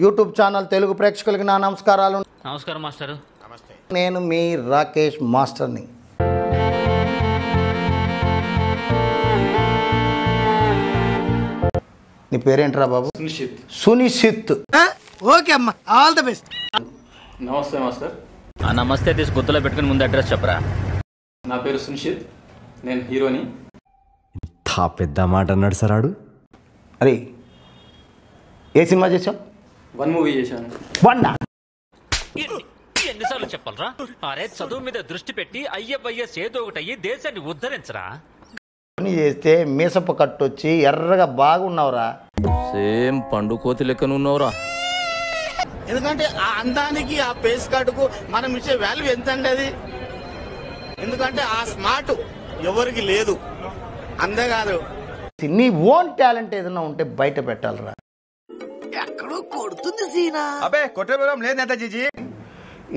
YouTube channel Telugu ప్రేక్షకులకి నా నమస్కారాలు. నమస్కారం మాస్టర్. నమస్తే. నేను మీ రాకేష్ మాస్టర్ని. నీ పేరేంట్రా బాబు? సునిషిత్. ఓకే అమ్మా, ఆల్ ద బెస్ట్. నమస్తే మాస్టర్. నమస్తే తీసి గుర్తులో పెట్టుకుని ముందు అడ్రస్ చెప్పరా. నా పేరు సునిషిత్, నేను హీరోని. పెద్ద మాట అన్నాడు సార్ ఆడు. అరే ఏ సినిమా చేసావు? 1 మూవీ చేశాను. ఎన్నిసార్లు చెప్పాలరా? అరే చదువు మీద దృష్టి పెట్టి అయ్యయ్యస్ ఏదో ఒకటి అయ్యి దేశాన్ని ఉద్ధరించరా. పని చేస్తే మీసప్ప కట్టొచ్చి ఎర్రగా బాగున్నావురా. సేమ్ పండు కోతి లెక్కనున్నావురా. ఎందుకంటే ఆ అందానికి ఆ ఫేస్ కార్డుకు మనం ఇచ్చే వాల్యూ ఎంత అండి అది. ఎందుకంటే ఆ స్మార్ట్ ఎవరికి లేదు. అంతేకాదు, నీ ఓన్ టాలెంట్ ఏదైనా ఉంటే బయట పెట్టాలరా. ఎక్కడో కొడుతుంది సీనా. అబే కొట్టే లేదంట జీజీ.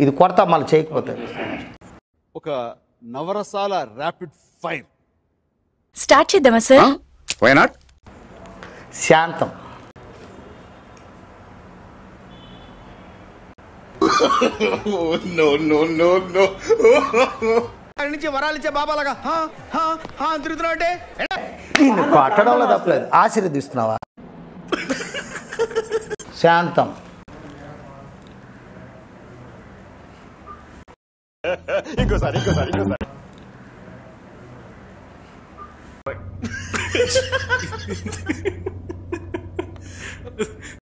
ఇది కొడతా మళ్ళీ చేయకపోతే. ఒక నవరసాల ర్యాపిడ్ ఫైర్ స్టార్ట్ చేద్దామా సార్? Why not? శాంతం. No no no no. నుంచి వరాలు ఇచ్చే బాబాలాగా తిరుగుతున్నావు అంటే నిన్ను కొట్టడంలో తప్పలేదు, ఆశీర్వదిస్తున్నావా? శాంతం. ఇంకోసారి.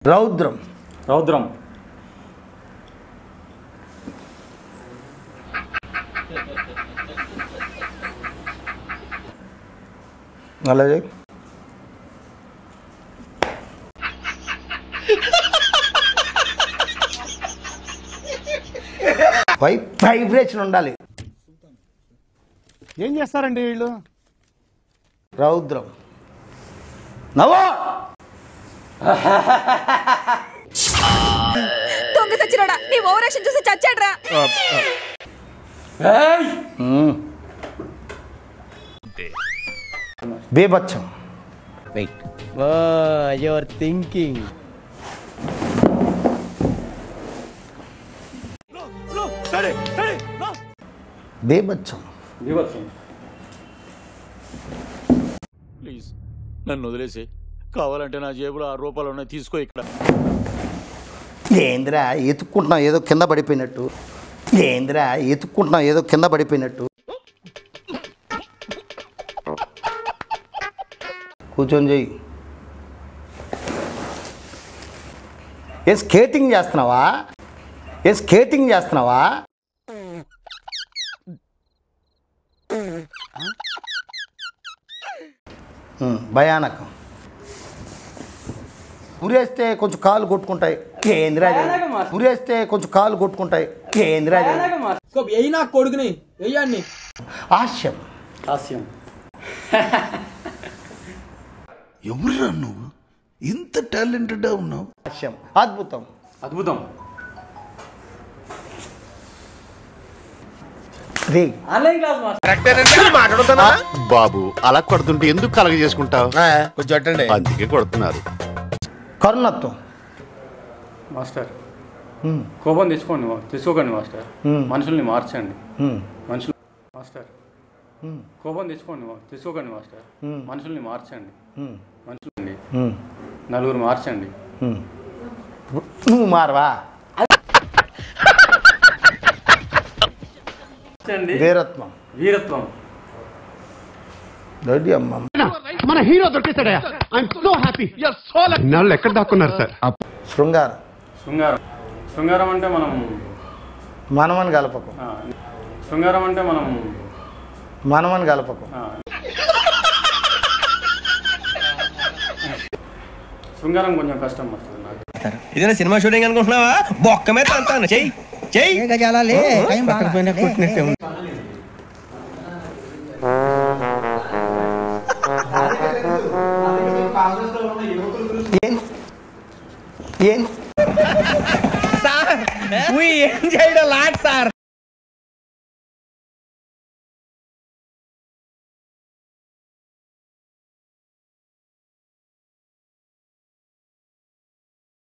రౌద్రం. అలాగే వైబ్రేషన్ ఉండాలి. ఏం చేస్తారండి వీళ్ళు? రౌద్రం. నవో దొంగ సచ్చినోడా, నీ ఓవరాక్షన్ చూసి చచ్చాడ్రా. బేబచ్చం. Your thinking. బేబచ్చం. ప్లీజ్ నన్ను వదిలేసి, కావాలంటే నా జేబులో 6 రూపాయలు ఉన్నాయి, తీసుకో. ఇక్కడ ఏంద్రా ఎత్తుక్కుంటున్నావు ఏదో కింద పడిపోయినట్టు. కూర్చొని చెయ్యి. ఏ స్కేటింగ్ చేస్తున్నావా? భయానకం. ఉరేస్తే కొంచెం కాళ్ళు కొట్టుకుంటాయి. ఏంద్రా కొడుకుని వెయ్యాన్ని. హాస్యం. ఎవరురా నువ్వు? ఇంత టాలెంటెడ్ ఉన్నావు. హాస్యం. అద్భుతం. బాబు అలా కొడుతుంటే ఎందుకు కలగ చేసుకుంటావు? కొంచెం అట్టండి. అందుకే కొడుతున్నారు. కరుణత్వం. మాస్టర్, కోపం తీసుకోకండి మాస్టర్. మనుషుల్ని మార్చండి. మాస్టర్, కోపం తీసుకోకండి మాస్టర్. మనుషుల్ని మార్చండి. నలుగురు మార్చండి. నువ్వు మారవా? వీరత్వం. రెడ్డి అమ్మ. మన హీరో దొరికేశాడా? I'm so happy. నాళ్ళు ఎక్కడ దాక్కున్నారు సార్? శృంగారం అంటే మనమని కలపకు. శృంగారం కొంచెం కష్టం మాస్టర్ నాకు. ఇదేనా సినిమా షూటింగ్ అనుకుంటున్నావా? బొక్క మీద అంటాను. చెయ్యి. ఏం చేయడం